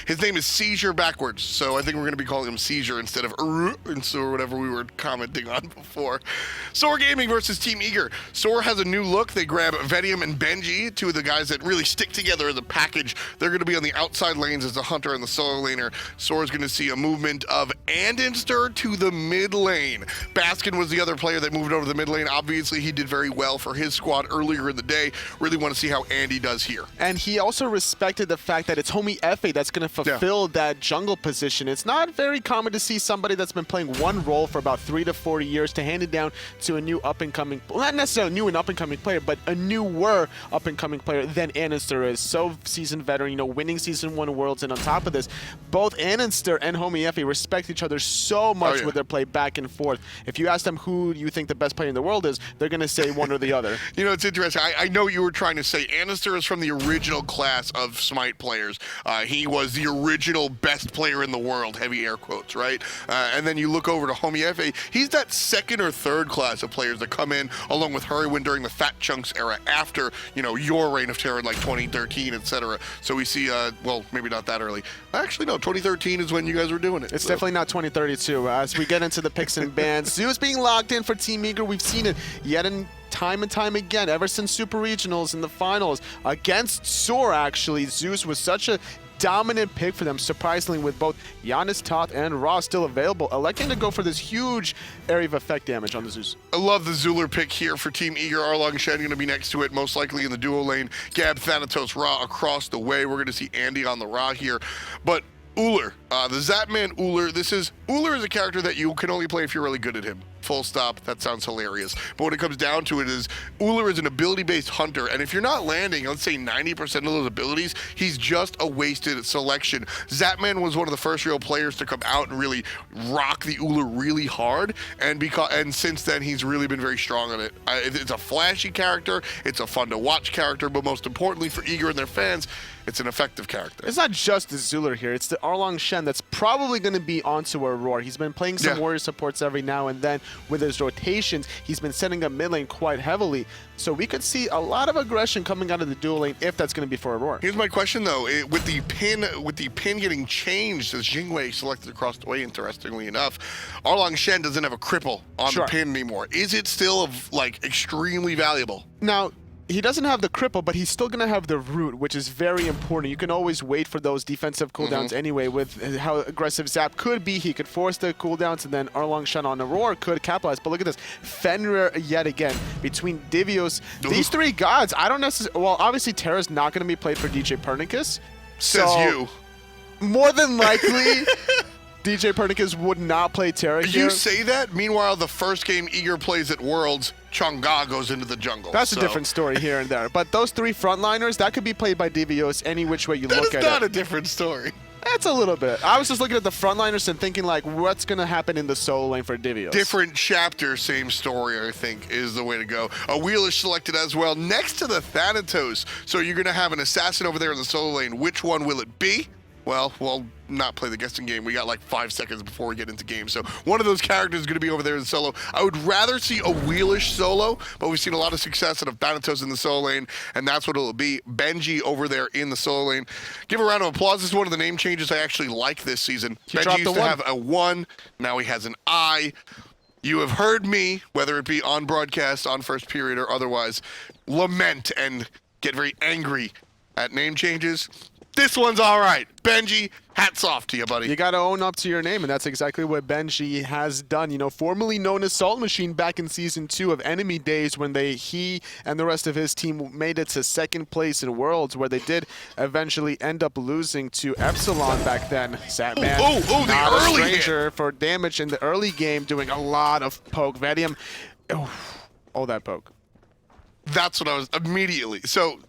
His name is Seizure backwards, so I think we're going to be calling him Seizure instead of or whatever we were commenting on before. SoaR Gaming versus Team Eager. SoaR has a new look. They grab Vedium and Benji, two of the guys that really stick together as a package. They're going to be on the outside lanes as the hunter and the solo laner. SoaR is going to see a movement of Andinster to the mid lane. Baskin was the other player that moved over to the mid lane. Obviously, he did very well for his squad earlier in the day. Really want to see how Andy does here. And he also respected the fact that it's homie Efe that's going to fulfill that jungle position. It's not very common to see somebody that's been playing one role for about 3 to 4 years to hand it down to a new up-and-coming, well, not necessarily new and up-and-coming player, but a newer up-and-coming player than Andinster is. So seasoned veteran, you know, winning Season 1 Worlds, and on top of this, both Andinster and homie Efe respect each other so much with their play back and forth. If you ask them who you think the best player in the world is, they're going to say one or the other. You know, it's interesting. I know you were trying to say Andinster is from the original class of SMITE players. He was the original best player in the world, heavy air quotes, right? And then you look over to homie Efe, he's that second or third class of players that come in along with Hurrywin during the Fat Chunks era after, you know, your reign of terror in like 2013, etc. So we see, well, maybe not that early. Actually, no, 2013 is when you guys were doing it. It's definitely not 2032. As we get into the picks and bans, Zeus being locked in for Team Eager. We've seen it yet and time again, ever since Super Regionals in the finals against SoaR. Actually, Zeus was such a dominant pick for them, surprisingly, with both Giannis, Toth, and Raw still available, electing to go for this huge area of effect damage on the Zeus. I love the Zuler pick here for Team Eager. Arlong Shen going to be next to it, most likely in the duo lane. Gab, Thanatos, Ra across the way. We're going to see Andy on the Ra here. But Uller, the Zapman Uller, Uller is a character that you can only play if you're really good at him. Full stop. That sounds hilarious. But when it comes down to it is, Uller is an ability-based hunter, and if you're not landing, let's say 90% of those abilities, he's just a wasted selection. Zapman was one of the first real players to come out and really rock the Uller really hard, and since then, he's really been very strong on it. It's a flashy character, it's a fun-to-watch character, but most importantly for Eager and their fans, it's an effective character. It's not just the Zuler here, it's the Arlong Shen that's probably going to be onto Aurora. He's been playing some warrior supports every now and then. With his rotations, he's been setting up mid lane quite heavily. So we could see a lot of aggression coming out of the dual lane if that's going to be for Aurora. Here's my question though, with the pin getting changed as Jingwei selected across the way, interestingly enough, Arlong Shen doesn't have a cripple on the pin anymore. Is it still like extremely valuable? Now, he doesn't have the cripple, but he's still going to have the root, which is very important. You can always wait for those defensive cooldowns anyway. With how aggressive Zap could be, he could force the cooldowns, and then Arlong Shen on Aurora could capitalize. But look at this. Fenrir yet again. Between Divios, these three gods, I don't necessarily... Well, obviously, Terra's not going to be played for DJ Pernicus. Says you. More than likely... DJ Pernicus would not play Terra here. You say that, meanwhile, the first game Eager plays at Worlds, Chang'e goes into the jungle. That's a different story here and there. But those three frontliners, that could be played by Divios any which way you look at it. That is not a different story. That's a little bit. I was just looking at the frontliners and thinking, like, what's going to happen in the solo lane for Divios? Different chapter, same story, I think, is the way to go. A wheel is selected as well next to the Thanatos. So you're going to have an assassin over there in the solo lane. Which one will it be? Well, we'll not play the guessing game. We got like 5 seconds before we get into game. So one of those characters is going to be over there in solo. I would rather see a wheelish solo, but we've seen a lot of success out of Thanatos in the solo lane, and that's what it'll be. Benji over there in the solo lane. Give a round of applause. This is one of the name changes I actually like this season. Benji used to have a 1. Now he has an I. You have heard me, whether it be on broadcast, on first period, or otherwise, lament and get very angry at name changes. This one's all right. Benji, hats off to you, buddy. You got to own up to your name, and that's exactly what Benji has done. You know, formerly known as Salt Machine back in Season 2 of Enemy Days when he and the rest of his team made it to 2nd place in Worlds, where they did eventually end up losing to Epsilon back then. Satman, not a stranger for damage in the early game, doing a lot of poke. Vedium, oh, that poke. That's what I was immediately. So,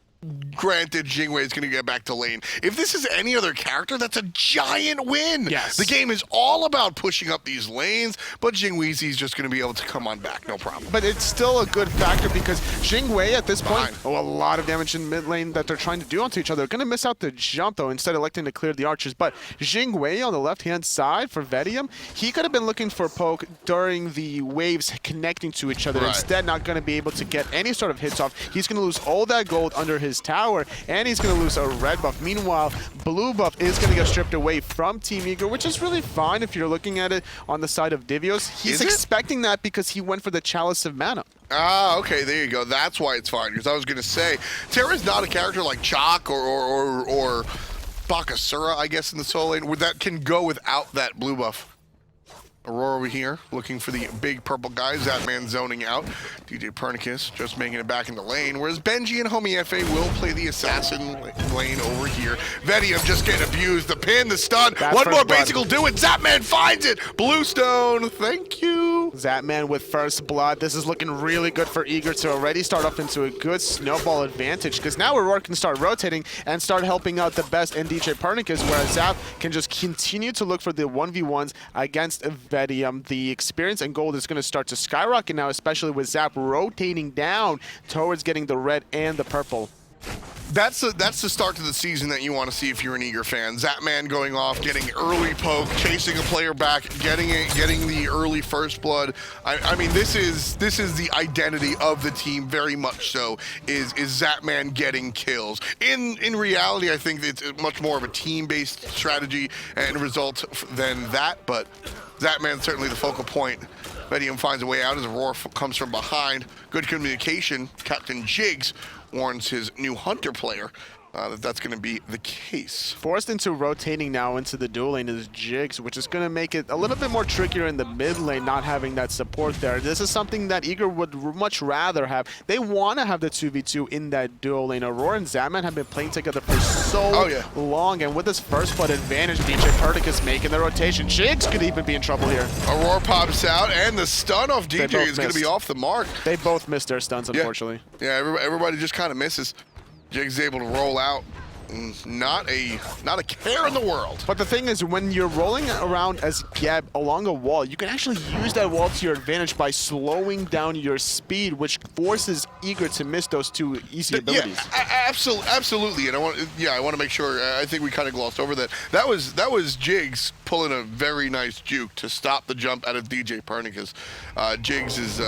granted, Jingwei is going to get back to lane. If this is any other character, that's a giant win. Yes. The game is all about pushing up these lanes, but Jingwei's just going to be able to come on back, no problem. But it's still a good factor because Jingwei at this point, a lot of damage in mid lane that they're trying to do onto each other. They're going to miss out the jump, though, instead of electing to clear the archers. But Jingwei on the left-hand side for Vedium, he could have been looking for poke during the waves connecting to each other. Instead, not going to be able to get any sort of hits off. He's going to lose all that gold under his his tower, and he's going to lose a red buff. Meanwhile, blue buff is going to get stripped away from Team Eager, which is really fine if you're looking at it on the side of Divios. He's expecting that because he went for the Chalice of Mana. Ah, okay, there you go. That's why it's fine, because I was going to say, Terra's not a character like Chalk or Bakasura, I guess, in the solo lane, where that can go without that blue buff. Aurora over here, looking for the big purple guys. That man zoning out. DJ Pernicus just making it back in the lane, whereas Benji and Homie FA will play the assassin lane over here. Vedium just getting abused. The pin, the stun. One more basic will do it. Zapman finds it. Bluestone, thank you. Zapman with first blood. This is looking really good for Eager to already start off into a good snowball advantage, because now Aurora can start rotating and start helping out the best in DJ Pernicus, whereas Zap can just continue to look for the 1v1s against Vedium. The experience and gold is going to start to skyrocket now, especially with Zap rotating down towards getting the red and the purple. That's the start to the season that you want to see if you're an Eager fan. Zapman going off, getting early poke, chasing a player back, getting the early first blood. I mean, this is the identity of the team, very much so. Is Zapman getting kills? In reality, I think it's much more of a team-based strategy and result than that. But Zapman's certainly the focal point. Vedium finds a way out as Aurora comes from behind. Good communication. Captain Jigs warns his new Hunter player that's going to be the case. Forced into rotating now into the dual lane is Jigs, which is going to make it a little bit more trickier in the mid lane, not having that support there. This is something that Eager would much rather have. They want to have the 2v2 in that dual lane. Aurora and Zapman have been playing together for so long, and with this first blood advantage, DJ Pernicus making the rotation. Jigs could even be in trouble here. Aurora pops out, and the stun off DJ is going to be off the mark. They both missed their stuns, unfortunately. Yeah, everybody just kind of misses. Jigs able to roll out. Not a care in the world. But the thing is, when you're rolling around as Geb along a wall, you can actually use that wall to your advantage by slowing down your speed, which forces Eager to miss those two easy abilities. Yeah, absolutely. And I want to make sure. I think we kind of glossed over that. That was Jigs pulling a very nice juke to stop the jump out of DJ Pernicus. Jigs is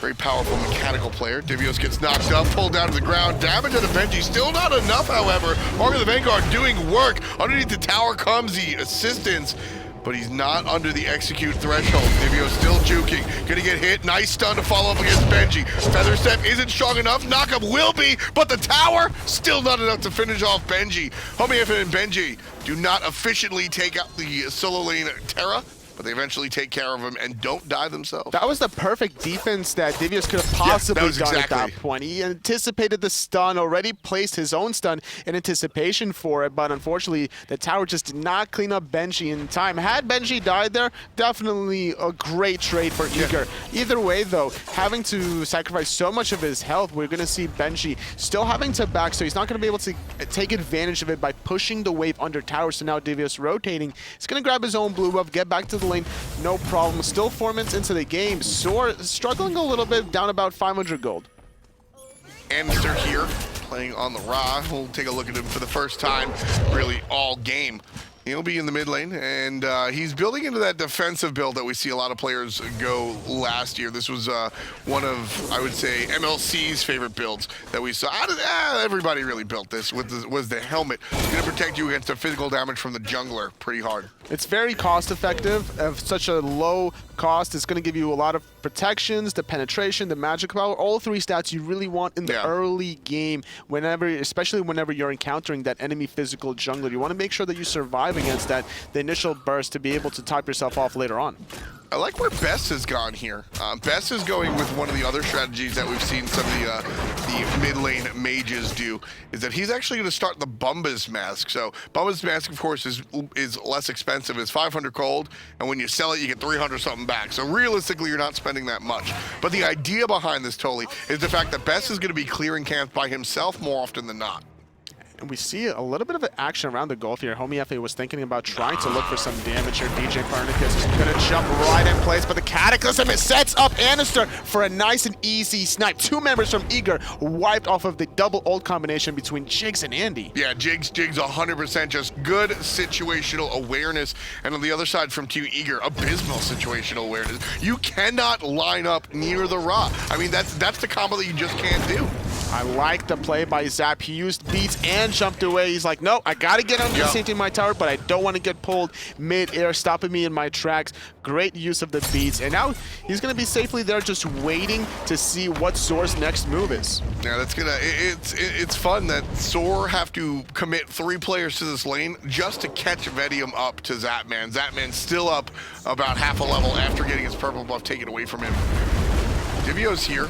very powerful mechanical player. Divios gets knocked up, pulled down to the ground. Damage on the Benji, still not enough, however. Mark of the Vanguard doing work. Underneath the tower comes the assistance, but he's not under the execute threshold. Divios still juking. Gonna get hit. Nice stun to follow up against Benji. Feather Step isn't strong enough. Knockup will be, but the tower still not enough to finish off Benji. Homie F and Benji do not efficiently take out the solo lane Terra, but they eventually take care of him and don't die themselves. That was the perfect defense that Divios could have possibly done at that point. He anticipated the stun, already placed his own stun in anticipation for it, but unfortunately, the tower just did not clean up Benji in time. Had Benji died there, definitely a great trade for Eager. Either way, though, having to sacrifice so much of his health, we're going to see Benji still having to back, so he's not going to be able to take advantage of it by pushing the wave under tower. So now Divios rotating. He's going to grab his own blue buff, get back to the lane, no problem. Still 4 minutes into the game. SoaR struggling a little bit, down about 500 gold. Anister here, playing on the Ra. We'll take a look at him for the first time, really all game. He'll be in the mid lane, and he's building into that defensive build that we see a lot of players go last year. This was one of, I would say, MLC's favorite builds that we saw. Everybody really built this, was the helmet. It's going to protect you against the physical damage from the jungler pretty hard. It's very cost effective. Of such a low cost, it's going to give you a lot of protections, the penetration, the magic power, all three stats you really want in the early game, especially whenever you're encountering that enemy physical jungler. You want to make sure that you survive against that, the initial burst, to be able to top yourself off later on. I like where Best has gone here. Best is going with one of the other strategies that we've seen some of the mid lane mages do, is that he's actually going to start the Bumba's Mask. So Bumba's Mask, of course, is less expensive. It's 500 gold, and when you sell it, you get 300 something back. So realistically, you're not spending that much. But the idea behind this, Toli, is the fact that Best is going to be clearing camps by himself more often than not. And we see a little bit of action around the Gulf here. Homie FA was thinking about trying to look for some damage here. DJ Pernicus is going to jump right in place, but the Cataclysm, it sets up Anister for a nice and easy snipe. Two members from Eager wiped off of the double ult combination between Jigs and Andy. Yeah, Jigs 100% just good situational awareness. And on the other side from Team Eager, abysmal situational awareness. You cannot line up near the Ra. I mean, that's the combo that you just can't do. I like the play by Zap. He used beats and jumped away. He's like, no, I got to get under the safety of my tower, but I don't want to get pulled mid-air, stopping me in my tracks. Great use of the beats. And now he's going to be safely there just waiting to see what SoaR's next move is. Yeah, that's gonna. It's fun that SoaR have to commit 3 players to this lane just to catch Vedium up to Zapman. Zapman's still up about half a level after getting his purple buff taken away from him. Divio's here,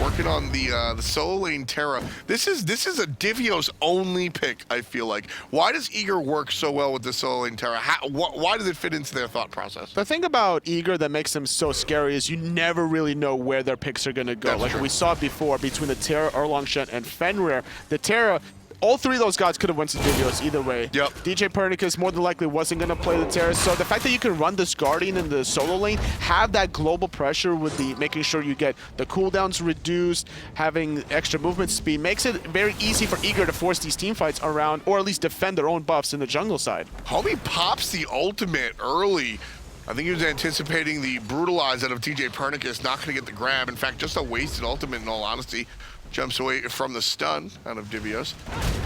working on the solo lane Terra. This is a Divio's only pick, I feel like. Why does Eager work so well with the solo lane Terra? Why does it fit into their thought process? The thing about Eager that makes them so scary is you never really know where their picks are going to go. That's like true. we saw before between the Terra, Erlongshen, and Fenrir. The Terra, all 3 of those gods could have went to Divios either way. Yep. DJ Pernicus more than likely wasn't going to play the Terra, so the fact that you can run this Guardian in the solo lane, have that global pressure with the making sure you get the cooldowns reduced, having extra movement speed, makes it very easy for Eager to force these team fights around, or at least defend their own buffs in the jungle side. Homie pops the ultimate early. I think he was anticipating the brutalize out of TJ Pernicus, not going to get the grab. In fact, just a wasted ultimate in all honesty. Jumps away from the stun out of Divios.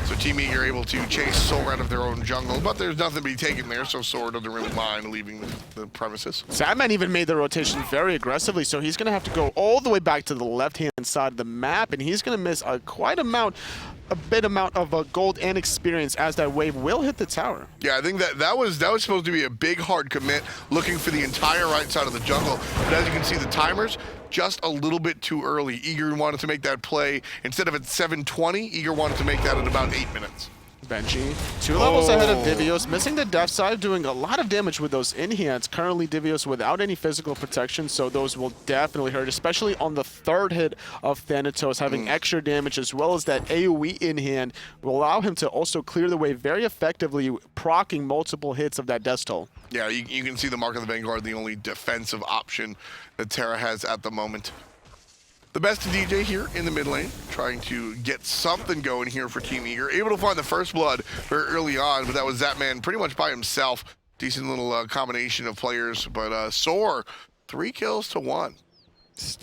So Team Eager able to chase SoaR out of their own jungle, but there's nothing to be taken there, so SoaR doesn't really mind leaving the premises. Zapman even made the rotation very aggressively, so he's going to have to go all the way back to the left-hand side of the map, and he's going to miss a bit amount of gold and experience as that wave will hit the tower. Yeah, I think that was supposed to be a big hard commit, looking for the entire right side of the jungle. But as you can see, the timers just a little bit too early. Eager wanted to make that play instead of at 7:20. Eager wanted to make that at about 8 minutes. Benji, 2 levels ahead of Divios, missing the def side, doing a lot of damage with those in-hands. Currently, Divios without any physical protection, so those will definitely hurt, especially on the 3rd hit of Thanatos, having extra damage, as well as that AoE in-hand will allow him to also clear the way very effectively, proccing multiple hits of that death toll. Yeah, you can see the Mark of the Vanguard, the only defensive option that Terra has at the moment. The best DJ here in the mid lane, trying to get something going here for Team Eager. Able to find the first blood very early on, but that was Zapman pretty much by himself. Decent little combination of players, but SoaR, 3 kills to 1.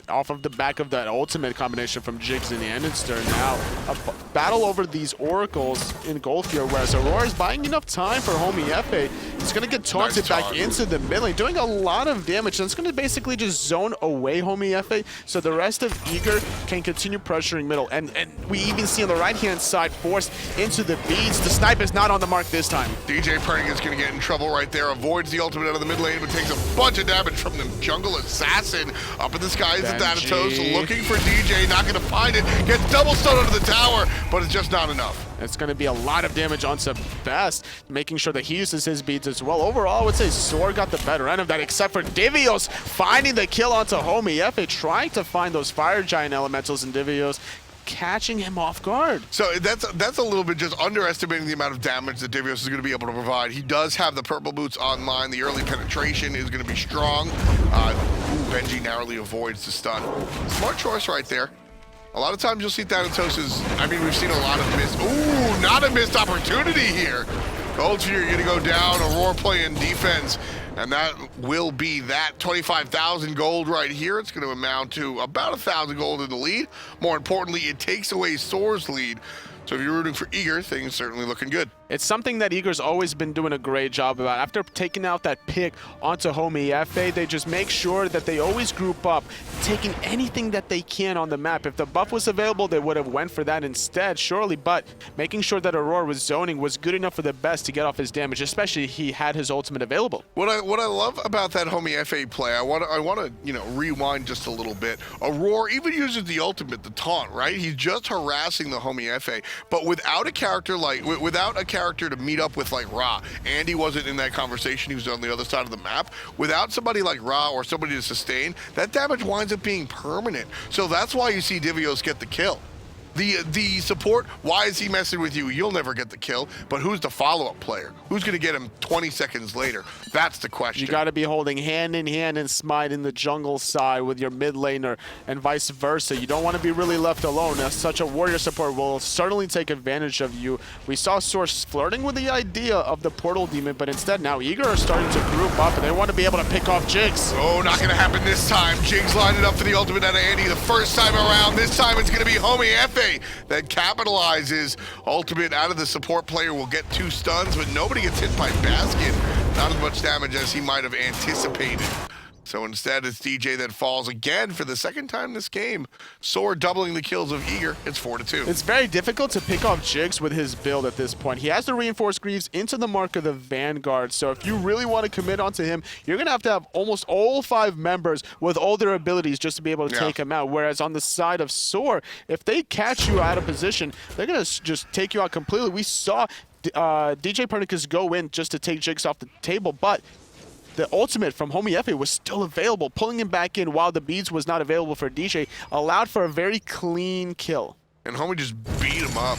Off of the back of that ultimate combination from Jigs and Andenster. Now, a battle over these oracles in gold here, whereas Aurora is buying enough time for homie Efe. He's going to get taunted back into the mid lane, doing a lot of damage, and it's going to basically just zone away homie Efe, so the rest of Eager can continue pressuring middle. And we even see on the right-hand side, forced into the beads. The snipe is not on the mark this time. DJ Perning is going to get in trouble right there, avoids the ultimate out of the mid lane, but takes a bunch of damage from the jungle assassin up in the sky. Is Thanatos looking for DJ, not going to find it. Gets double stun onto the tower, but it's just not enough. It's going to be a lot of damage onto Best, making sure that he uses his beads as well. Overall, I would say SoaR got the better end of that, except for Divios finding the kill onto homie Efe, trying to find those Fire Giant Elementals in Divios, catching him off guard. So that's a little bit just underestimating the amount of damage that Divios is going to be able to provide. He does have the purple boots online. The early penetration is going to be strong. Benji narrowly avoids the stun. Smart choice right there. A lot of times you'll see Thanatos' I mean, we've seen a lot of missed. Ooh, not a missed opportunity here. Goldsphere, you're going to go down. Aurora playing defense. And that will be that 25,000 gold right here. It's going to amount to about 1,000 gold in the lead. More importantly, it takes away SoaR's lead. So if you're rooting for Eager, things certainly looking good. It's something that Eager's always been doing a great job about. After taking out that pick onto homie Efe, they just make sure that they always group up, taking anything that they can on the map. If the buff was available, they would have went for that instead, surely, but making sure that Aurora was zoning was good enough for the Best to get off his damage, especially he had his ultimate available. What I love about that homie Efe play, I want to rewind just a little bit. Aurora even uses the ultimate, the taunt, right? He's just harassing the homie Efe, but without a character to meet up with like Ra. Andy wasn't in that conversation, he was on the other side of the map. Without somebody like Ra or somebody to sustain, that damage winds up being permanent. So that's why you see Divios get the kill. The support, why is he messing with you? You'll never get the kill, but who's the follow-up player? Who's going to get him 20 seconds later? That's the question. You got to be holding hand in hand and SMITE in the jungle side with your mid laner and vice versa. You don't want to be really left alone, as such a warrior support will certainly take advantage of you. We saw SoaR flirting with the idea of the portal demon, but instead now Eager are starting to group up and they want to be able to pick off Jigs. Oh, not going to happen this time. Jigs lined it up for the ultimate out of Andy the first time around. This time it's going to be homie Efe Efe that capitalizes. Ultimate out of the support player will get 2 stuns, but nobody gets hit by Basket. Not as much damage as he might have anticipated. So instead, it's DJ that falls again for the second time this game. SoaR doubling the kills of Eager. It's 4-2. It's very difficult to pick off Jigs with his build at this point. He has to reinforce Greaves into the mark of the Vanguard. So if you really want to commit onto him, you're going to have almost all 5 members with all their abilities just to be able to take him out. Whereas on the side of SoaR, if they catch you out of position, they're going to just take you out completely. We saw DJ Pernicus go in just to take Jigs off the table, but the ultimate from Homie Efe was still available. Pulling him back in while the beads was not available for DJ allowed for a very clean kill. And Homie just beat him up.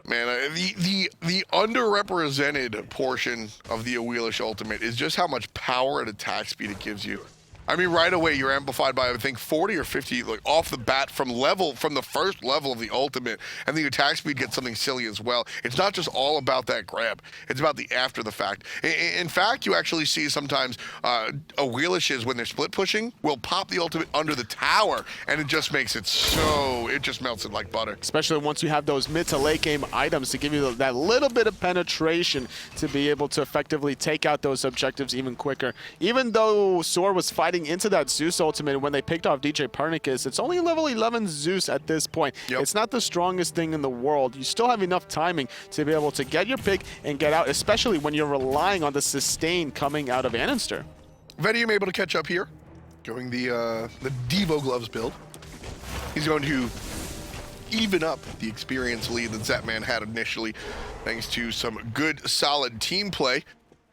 Man, the underrepresented portion of the Awelish ultimate is just how much power and attack speed it gives you. I mean, right away, you're amplified by, I think, 40 or 50, like, off the bat from the first level of the ultimate, and the attack speed gets something silly as well. It's not just all about that grab. It's about the after the fact. In fact, you actually see sometimes Awelishes, when they're split pushing, will pop the ultimate under the tower, and it just makes it so, it just melts it like butter. Especially once you have those mid to late game items to give you that little bit of penetration to be able to effectively take out those objectives even quicker. Even though SoaR was fighting into that Zeus ultimate when they picked off DJ Pernicus, it's only level 11 Zeus at this point. It's not the strongest thing in the world. You still have enough timing to be able to get your pick and get out, especially when you're relying on the sustain coming out of Annenster. Vedium able to catch up here, going the Devo Gloves build. He's going to even up the experience lead that Zapman had initially, thanks to some good, solid team play.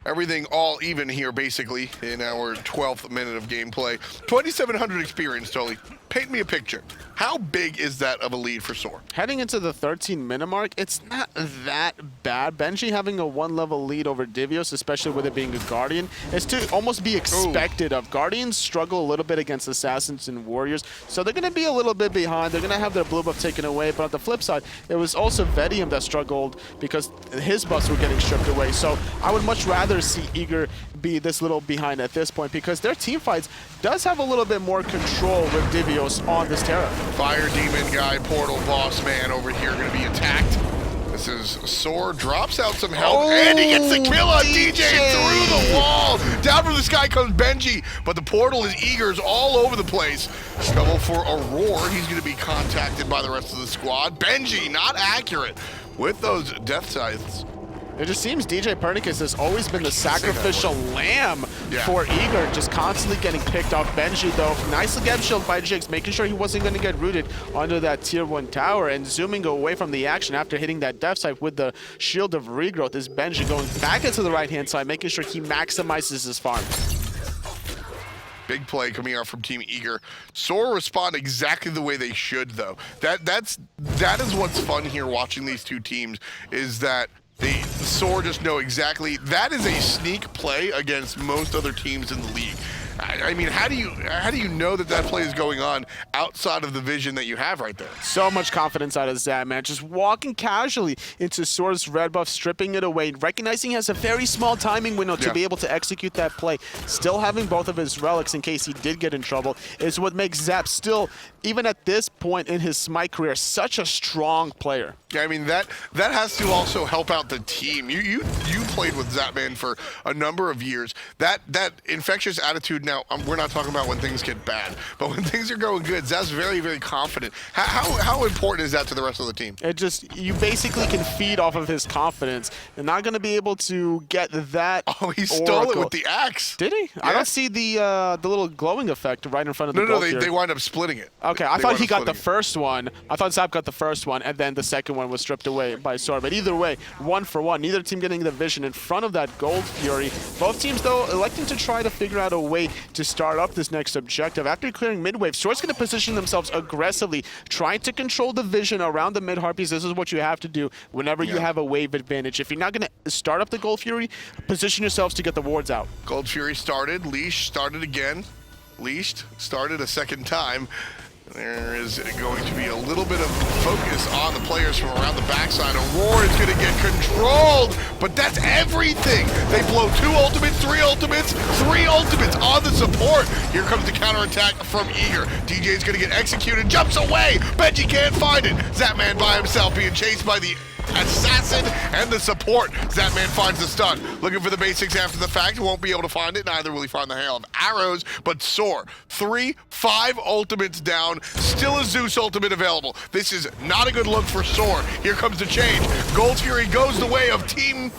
Everything all even here, basically, in our 12th minute of gameplay. 2,700 experience, Toli. Paint me a picture. How big is that of a lead for SoaR? Heading into the 13-minute mark, it's not that bad. Benji having a 1-level lead over Divios, especially with it being a Guardian, is to almost be expected of. Guardians struggle a little bit against Assassins and Warriors, so they're going to be a little bit behind. They're going to have their blue buff taken away, but on the flip side, it was also Vedium that struggled because his buffs were getting stripped away. So I would much rather see Eager be this little behind at this point because their team fights does have a little bit more control with Divios on this Terra. Fire Demon guy, Portal Boss Man over here going to be attacked. This is SoaR, drops out some health, and he gets the kill on DJ through the wall. Down from the sky comes Benji, but the portal is Eager's all over the place. Trouble for Aurora, he's going to be contacted by the rest of the squad. Benji, not accurate with those death scythes. It just seems DJ Pernicus has always been the sacrificial lamb for Eager, just constantly getting picked off. Benji, though, nicely get shield by Jigs, making sure he wasn't going to get rooted under that tier 1 tower, and zooming away from the action after hitting that death side with the shield of regrowth is Benji going back into the right-hand side, making sure he maximizes his farm. Big play coming out from Team Eager. SoaR respond exactly the way they should, though. That is what's fun here watching these two teams, is that SoaR just know exactly that is a sneak play against most other teams in the league. I mean, how do you know that play is going on outside of the vision that you have right there? So much confidence out of Zab, man. Just walking casually into SoaR's red buff, stripping it away, recognizing he has a very small timing window to be able to execute that play. Still having both of his relics in case he did get in trouble is what makes Zap still, even at this point in his SMITE career, such a strong player. Yeah, I mean, that has to also help out the team. You played with Zapman for a number of years. That infectious attitude. Now, we're not talking about when things get bad, but when things are going good, Zap's very, very confident. How important is that to the rest of the team? It just, you basically can feed off of his confidence. They're not going to be able to get that. Oh, he stole it with the axe. Did he? Yeah. I don't see the little glowing effect right in front of the No, they wind up splitting it. Okay, I thought he got the first one. I thought Zap got the first one, and then the second one was stripped away by SoaR. But either way, 1 for 1. Neither team getting the vision in front of that Gold Fury. Both teams, though, electing to try to figure out a way to start up this next objective. After clearing mid-wave, SoaR's going to position themselves aggressively, trying to control the vision around the mid-harpies. This is what you have to do whenever you have a wave advantage. If you're not going to start up the Gold Fury, position yourselves to get the wards out. Gold Fury started. Leash started again. Leashed started a second time. There is going to be a little bit of focus on the players from around the backside. Aurora is going to get controlled, but that's everything. They blow 2 ultimates, 3 ultimates, 3 ultimates on the support. Here comes the counterattack from Eager. DJ is going to get executed, jumps away. Benji can't find it. Zapman by himself being chased by the assassin and the support. Zapman finds the stun. Looking for the basics after the fact. Won't be able to find it. Neither will he find the hail of arrows, but SoaR. 3, 5 ultimates down. Still a Zeus ultimate available. This is not a good look for SoaR. Here comes the change. Gold Fury goes the way of Team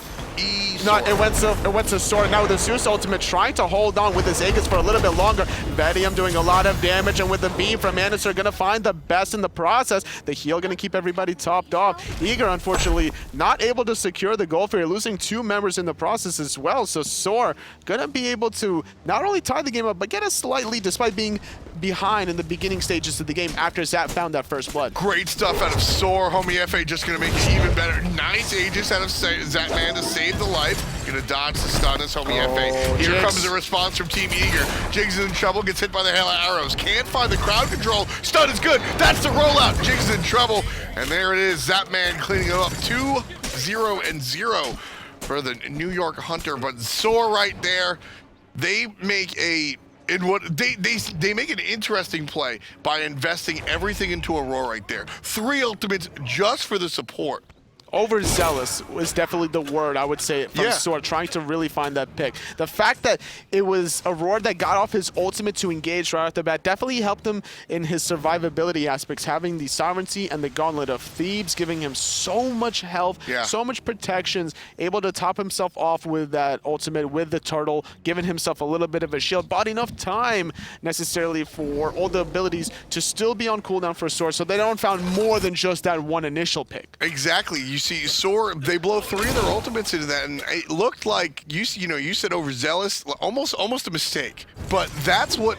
No, it went to SoaR. Now with the Zeus ultimate trying to hold on with his Aegis for a little bit longer. Vedium doing a lot of damage, and with the beam from Anderson, gonna find the best in the process. The heal gonna keep everybody topped off. Eager, unfortunately, not able to secure the gold for losing 2 members in the process as well. So SoaR gonna be able to not only tie the game up, but get a slight lead despite being behind in the beginning stages of the game after Zap found that first blood. Great stuff out of SoaR. Homie FA just gonna make it even better. Nice Aegis out of Zapman to save the life. Gonna dodge the stun as Homie FA. Here Jigs. comes the response from Team Eager. Jigs is in trouble, gets hit by the hail of arrows. Can't find the crowd control. Stun is good. That's the rollout. Jigs is in trouble. And there it is. Zapman cleaning it up. 2-0-0 for the New York Hunter. But SoaR right there, they make a they make an interesting play by investing everything into Aurora right there. 3 ultimates just for the support. Overzealous was definitely the word I would say from SoaR, trying to really find that pick. The fact that it was Aurora that got off his ultimate to engage right off the bat definitely helped him in his survivability aspects, having the sovereignty and the gauntlet of Thebes giving him so much health, so much protections, able to top himself off with that ultimate with the turtle, giving himself a little bit of a shield, bought enough time necessarily for all the abilities to still be on cooldown for SoaR, so they don't found more than just that one initial pick. Exactly. You see SoaR, they blow 3 of their ultimates into that, and it looked like you said overzealous, almost a mistake. But that's what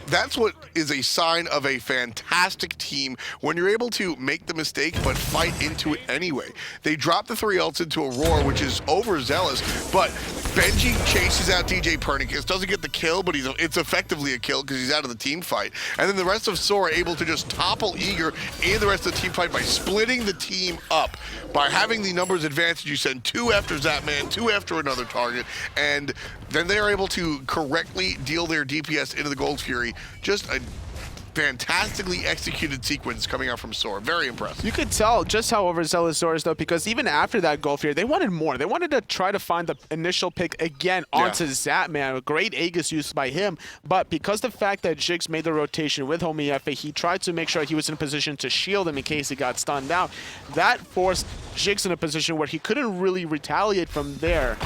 is a sign of a fantastic team, when you're able to make the mistake but fight into it anyway. They drop the 3 ults into Aurora, which is overzealous, but Benji chases out DJ Pernicus, doesn't get the kill, but it's effectively a kill because he's out of the team fight. And then the rest of SoaR are able to just topple Eager and the rest of the team fight by splitting the team up, by having the numbers advantage. You send 2 after Zapman, 2 after another target, and then they are able to correctly deal their DPS into the Gold Fury. Just a fantastically executed sequence coming out from SoaR. Very impressive. You could tell just how overzealous SoaR is, though, because even after that goal fear, they wanted more. They wanted to try to find the initial pick again onto Zapman. A great Aegis use by him, but because the fact that Jigs made the rotation with Homie FA, he tried to make sure he was in a position to shield him in case he got stunned out. That forced Jigs in a position where he couldn't really retaliate from there.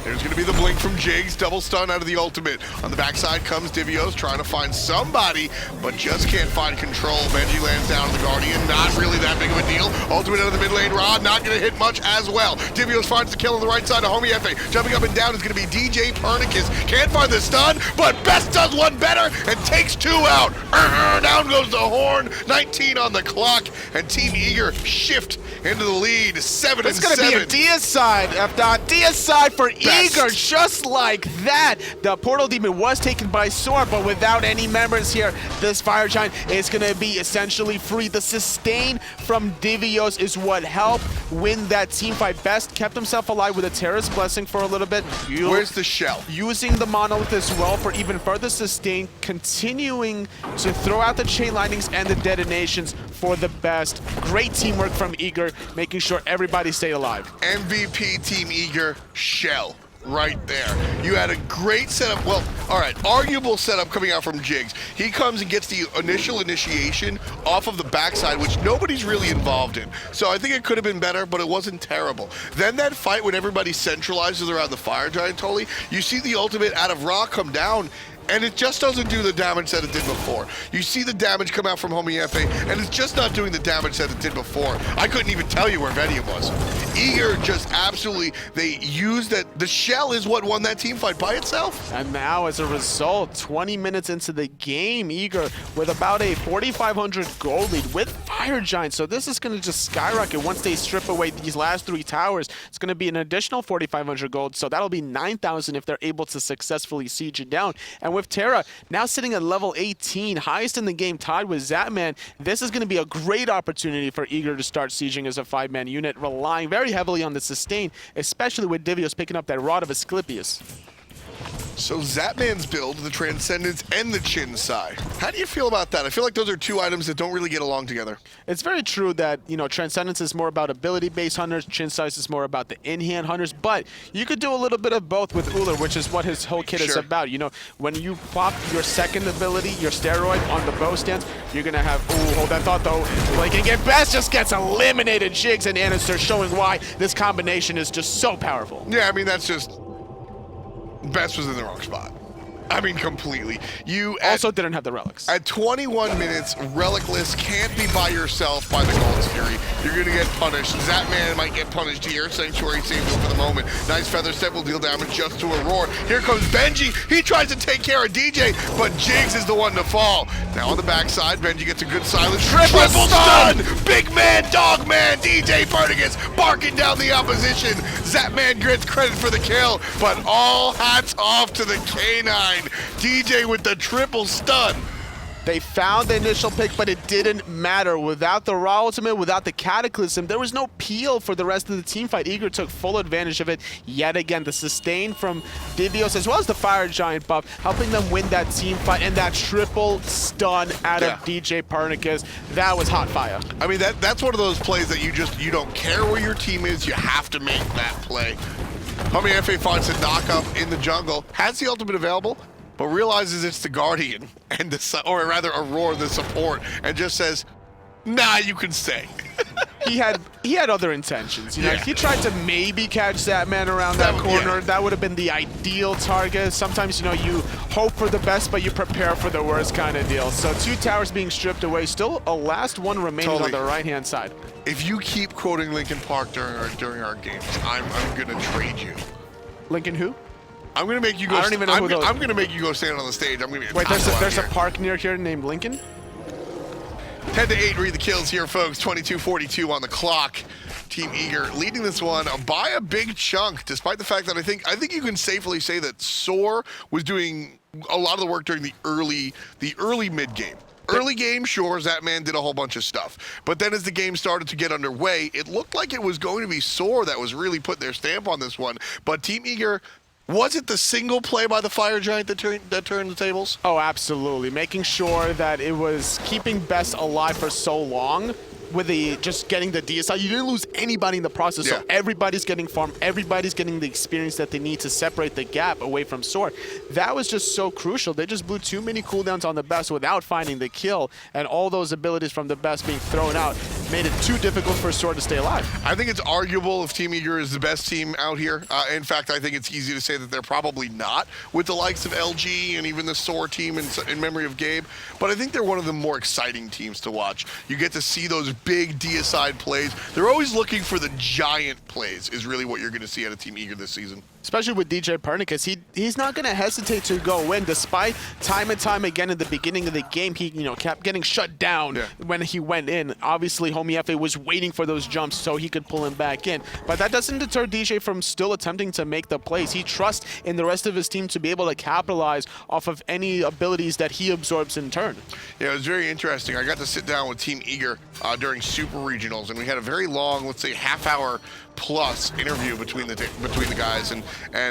There's going to be the blink from Jigs, double stun out of the ultimate. On the backside comes Divios, trying to find somebody, but just can't find control. Benji lands down on the Guardian, not really that big of a deal. Ultimate out of the mid lane, Rod, not going to hit much as well. Divios finds the kill on the right side of Homie FA. Jumping up and down is going to be DJ Pernicus. Can't find the stun, but Best does one better and takes 2 out. Down goes the horn, 19 on the clock, and Team Eager shift into the lead, 7-7. It's going to be a deicide, deicide for Eager, just like that. The Portal Demon was taken by SoaR, but without any members here, this Fire Giant is going to be essentially free. The sustain from Divios is what helped win that team fight. Best kept himself alive with a Terrace Blessing for a little bit. Where's the shell? Using the Monolith as well for even further sustain, continuing to throw out the chain lightnings and the detonations for the best. Great teamwork from Eager, making sure everybody stayed alive. MVP Team Eager, shell. Right there. You had a great setup, well, all right, arguable setup coming out from Jigs. He comes and gets the initial initiation off of the backside, which nobody's really involved in. So I think it could have been better, but it wasn't terrible. Then that fight when everybody centralizes around the Fire Giant, totally, you see the ultimate out of Ra come down, and it just doesn't do the damage that it did before. You see the damage come out from Homie FA, and it's just not doing the damage that it did before. I couldn't even tell you where Vedium was. Eager just absolutely, they used that. The shell is what won that team fight by itself. And now, as a result, 20 minutes into the game, Eager with about a 4,500 gold lead with Fire Giant. So this is going to just skyrocket once they strip away these last 3 towers. It's going to be an additional 4,500 gold, so that'll be 9,000 if they're able to successfully siege it down. And with Terra now sitting at level 18, highest in the game, tied with Zatman, this is going to be a great opportunity for Eager to start sieging as a 5-man unit, relying very heavily on the sustain, especially with Divios picking up that Rod of Asclepius. So Zatman's build, the Transcendence and the Chin Sai. How do you feel about that? I feel like those are two items that don't really get along together. It's very true that, you know, Transcendence is more about ability-based hunters, Chin Sai is more about the in-hand hunters, but you could do a little bit of both with Uller, which is what his whole kit is about. You know, when you pop your second ability, your steroid, on the bow stance, you're going to have, ooh, hold that thought though, Lincoln get Best just gets eliminated. Jigs and Anister showing why this combination is just so powerful. Yeah, I mean, that's just... Best was in the wrong spot. I mean, completely. You also didn't have the relics. At 21 minutes, relicless can't be by yourself by the Gold's Fury. You're going to get punished. Zatman might get punished here. Sanctuary saves him for the moment. Nice Feather Step will deal damage just to Aurora. Here comes Benji. He tries to take care of DJ, but Jigs is the one to fall. Now on the backside, Benji gets a good silence. Triple stun! Big man, dog man, DJ Perdigas barking down the opposition. Zatman gets credit for the kill, but all hats off to the K9. DJ with the triple stun. They found the initial pick, but it didn't matter. Without the Raw Ultimate, without the Cataclysm, there was no peel for the rest of the team fight. Eager took full advantage of it. Yet again, the sustain from Divios, as well as the Fire Giant buff, helping them win that team fight, and that triple stun out of DJ Pernicus. That was hot fire. I mean, that's one of those plays that you don't care where your team is, you have to make that play. Homie FA finds a knock up in the jungle, has the ultimate available, but realizes it's the Guardian, and or rather Aurora, the support, and just says, nah, you can stay. He had other intentions. You know, if he tried to maybe catch that man around that corner, that would have been the ideal target. Sometimes, you know, you hope for the best, but you prepare for the worst kind of deal. So 2 towers being stripped away, still a last one remaining on the right-hand side. If you keep quoting Linkin Park during our games, I'm gonna trade you. Linkin who? I'm gonna make you go. I don't even know who those. I'm gonna make you go stand on the stage. I'm gonna be wait. There's a park near here named Lincoln. 10 to 8 read the kills here, folks. 22-42 on the clock. Team Eager leading this one by a big chunk, despite the fact that I think you can safely say that SoaR was doing a lot of the work during the early mid game. Early game, sure, Zatman did a whole bunch of stuff. But then as the game started to get underway, it looked like it was going to be SoaR that was really putting their stamp on this one. But Team Eager, was it the single play by the Fire Giant that turned the tables? Oh, absolutely. Making sure that it was keeping Best alive for so long with just getting the DSI. You didn't lose anybody in the process, so everybody's getting farmed, everybody's getting the experience that they need to separate the gap away from SoaR. That was just so crucial. They just blew too many cooldowns on the Best without finding the kill, and all those abilities from the Best being thrown out made it too difficult for SoaR to stay alive. I think it's arguable if Team Eager is the best team out here. In fact, I think it's easy to say that they're probably not, with the likes of LG and even the SoaR team in memory of Gabe. But I think they're one of the more exciting teams to watch. You get to see those big D-side plays. They're always looking for the giant plays is really what you're going to see out of Team Eager this season. Especially with DJ Pernicus, he's not going to hesitate to go in, despite time and time again in the beginning of the game, he kept getting shut down when he went in. Obviously, Homie FA was waiting for those jumps so he could pull him back in. But that doesn't deter DJ from still attempting to make the plays. He trusts in the rest of his team to be able to capitalize off of any abilities that he absorbs in turn. Yeah, it was very interesting. I got to sit down with Team Eager during Super Regionals, and we had a very long, let's say, half-hour plus interview between the guys, and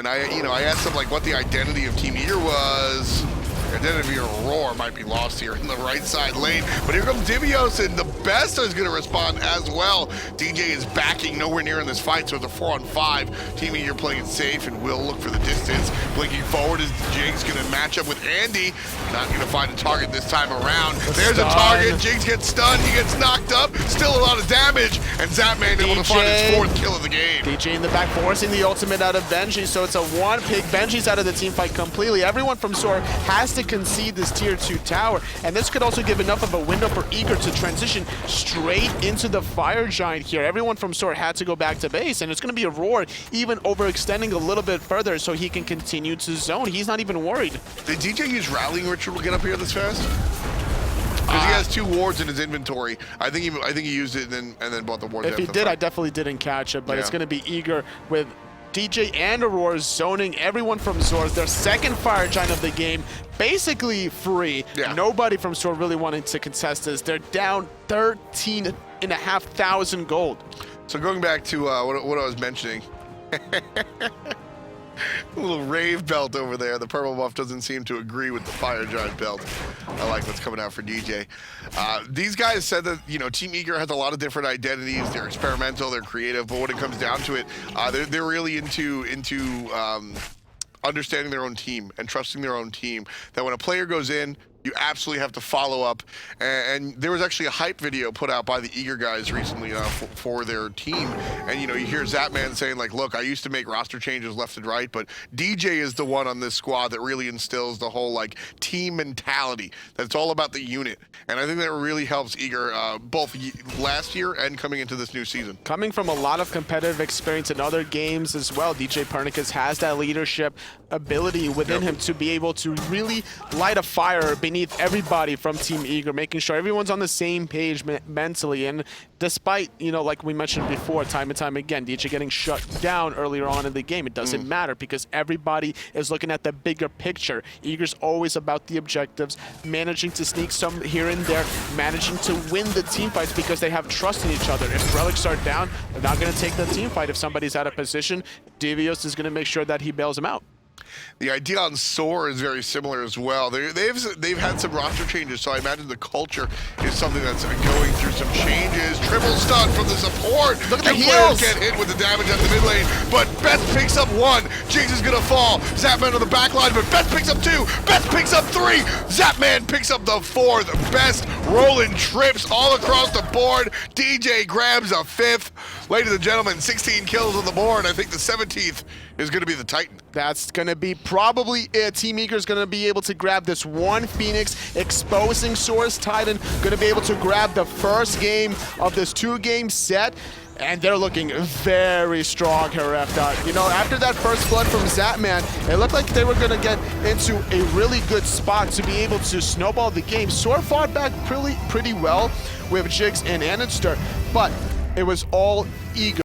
I asked them like what the identity of Team Eager was. The identity of Aurora might be lost here in the right side lane, but here comes Divios, and the Best is going to respond as well. DJ is backing nowhere near in this fight, so it's a 4-on-5. Team Eager playing it safe and will look for the distance. Blinking forward as Jigs going to match up with Andy. Not going to find a target this time around. There's a target. Jigs gets stunned. He gets knocked up. Still a lot of damage, and Zatman able to find his 4th kill of the game. DJ in the back forcing the ultimate out of Benji, so it's a 1-pick. Benji's out of the team fight completely. Everyone from SoaR has to concede this tier 2 tower, and this could also give enough of a window for Eager to transition straight into the Fire Giant here. Everyone from SoaR had to go back to base, and it's going to be Aurora even overextending a little bit further so he can continue to zone. He's not even worried. Did DJ use Rallying Ritual to get up here this fast? Because he has 2 wards in his inventory. I think he used it and then bought the wards. If he did, I definitely didn't catch it, but it's going to be Eager with DJ and Aurora zoning everyone from SoaR. Their second Fire Giant of the game, basically free. Yeah. Nobody from SoaR really wanting to contest this. They're down 13,500 gold. So going back to what I was mentioning, a little rave belt over there. The purple buff doesn't seem to agree with the Fire Giant belt. I like what's coming out for DJ. These guys said that, you know, Team Eager has a lot of different identities. They're experimental, they're creative, but when it comes down to it, they're really into understanding their own team and trusting their own team. That when a player goes in, you absolutely have to follow up. And there was actually a hype video put out by the Eager guys recently for their team. And, you know, you hear Zapman saying, like, look, I used to make roster changes left and right, but DJ is the one on this squad that really instills the whole, like, team mentality. That's all about the unit. And I think that really helps Eager both last year and coming into this new season. Coming from a lot of competitive experience in other games as well, DJ Pernicus has that leadership ability within him to be able to really light a fire beneath everybody from Team Eager, making sure everyone's on the same page mentally. And despite, you know, like we mentioned before, time and time again, DJ getting shut down earlier on in the game, it doesn't matter because everybody is looking at the bigger picture. Eager's always about the objectives, managing to sneak some here and there, managing to win the team fights because they have trust in each other. If relics are down, they're not going to take the team fight. If somebody's out of position, Devios is going to make sure that he bails him out. The idea on SoaR is very similar as well. They've had some roster changes, so I imagine the culture is something that's going through some changes. Triple stun from the support. Look at the players heals. get hit with the damage at the mid lane, but Beth picks up one. Jinx is gonna fall. Zapman on the back line, but Beth picks up two. Beth picks up three. Zapman picks up the fourth. Best rolling trips all across the board. DJ grabs a fifth. Ladies and gentlemen, 16 kills on the board. I think the 17th is gonna be the Titan. That's going to be probably it. Team Eager is going to be able to grab this one Phoenix, exposing SoaR's Titan, going to be able to grab the first game of this two-game set. And they're looking very strong here, You know, after that first blood from Zapman, it looked like they were going to get into a really good spot to be able to snowball the game. SoaR fought back pretty well with Jigs and Anister, but it was all Eager.